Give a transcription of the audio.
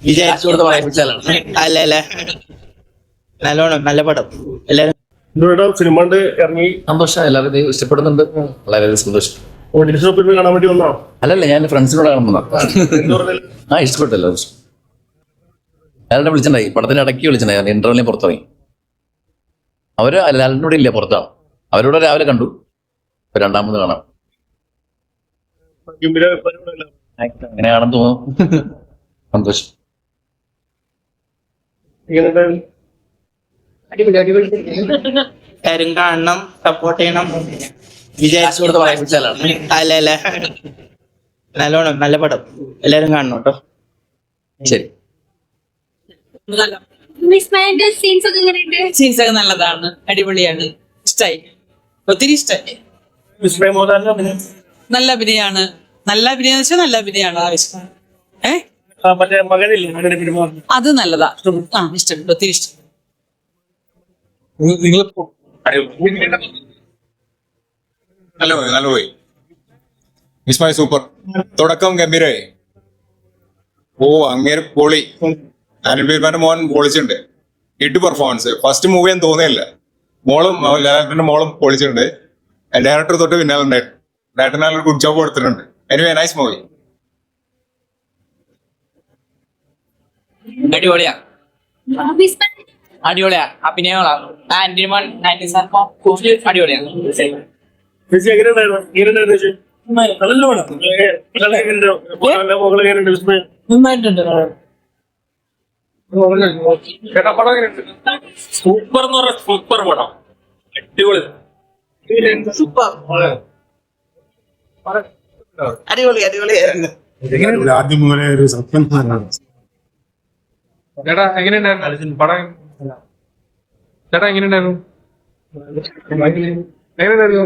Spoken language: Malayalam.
വിചാരിച്ചു കൊടുത്ത് പറയിപ്പിച്ചാലാണ്. അല്ല അല്ല, നല്ലോണം നല്ല പടം. എല്ലാരും സിനിമ ഇറങ്ങി സന്തോഷം, എല്ലാവരും ഇഷ്ടപ്പെടുന്നുണ്ട്, വളരെ സന്തോഷം. കാണാൻ വേണ്ടി വന്നോ? അല്ലല്ല, ഞാൻ ഫ്രണ്ട്സിനോട് കാണുന്നതാ. ഇഷ്ടപ്പെട്ടല്ലോ. അയാളുടെ വിളിച്ചിട്ടുണ്ടായി, പടത്തിന് ഇടയ്ക്ക് വിളിച്ചിട്ടുണ്ടായി, ഇന്റർവ്യൂവിൽ പുറത്തിറങ്ങി. അവര് ലാലിനോട് ഇല്ല, പുറത്താണ്. അവരോട് രാവിലെ കണ്ടു, രണ്ടാമത് കാണാം. അങ്ങനെയാണെന്ന് തോന്നുന്നു. സന്തോഷം. എല്ലാരും കാണണം, സപ്പോർട്ട് ചെയ്യണം. വിചാരിച്ചു കൊടുത്ത് പറയിപ്പിച്ചാലാണ്. അല്ല അല്ല, നല്ലോണം നല്ല പടം. എല്ലാരും കാണണം കേട്ടോ. ശരി. സീൻസ് ഒക്കെ നല്ലതാണ്, അടിപൊളിയാണ്, ഇഷ്ടായി, ഒത്തിരി ഇഷ്ടായി. നല്ല അഭിനയാണ്, നല്ല അഭിനയം വെച്ചാൽ നല്ല അഭിനയാണ്. മറ്റേ മകനില്ലേ, മകനെ പെരുമാറുന്നു, അത് നല്ലതാ. ഇഷ്ടപ്പെട്ടു, ഒത്തിരി ഇഷ്ടം. നല്ല പോയി. വിസ്മയ സൂപ്പർ. തുടക്കം ഗംഭീരമായി. അങ്ങേര് പൊളി. അനിൽബീർമാന്റെ മോൻ പൊളിച്ചിട്ടുണ്ട്. ഇട്ട് പെർഫോമൻസ്. ഫസ്റ്റ് മൂവി എന്ന് തോന്നിയില്ല. ലാലേട്ടന്റെ മോളും പൊളിച്ചിട്ടുണ്ട്. ഡയറക്ടർ തൊട്ട് പിന്നാലെ ഉണ്ടായിരുന്നു. ഡയറക്ടറിന് ഗുഡ് ജോബ് കൊടുത്തിട്ടുണ്ട്. Anyway nice movie. അടിപൊളിയാ, അടിപൊളിയാ, അഭിനയങ്ങളാ. അടിപൊളിയാ. സൂപ്പർ എന്ന് പറഞ്ഞ സൂപ്പർ പടം, അടിപൊളി, അടിപൊളി അടിപൊളി. ആദ്യം മുതലേ ഒരു സസ്പെൻസ്. ചേട്ടാ എങ്ങനെയുണ്ടായിരുന്നു പടം? ചേട്ടാ എങ്ങനെയുണ്ടായിരുന്നു? എങ്ങനെയുണ്ടായിരുന്നു?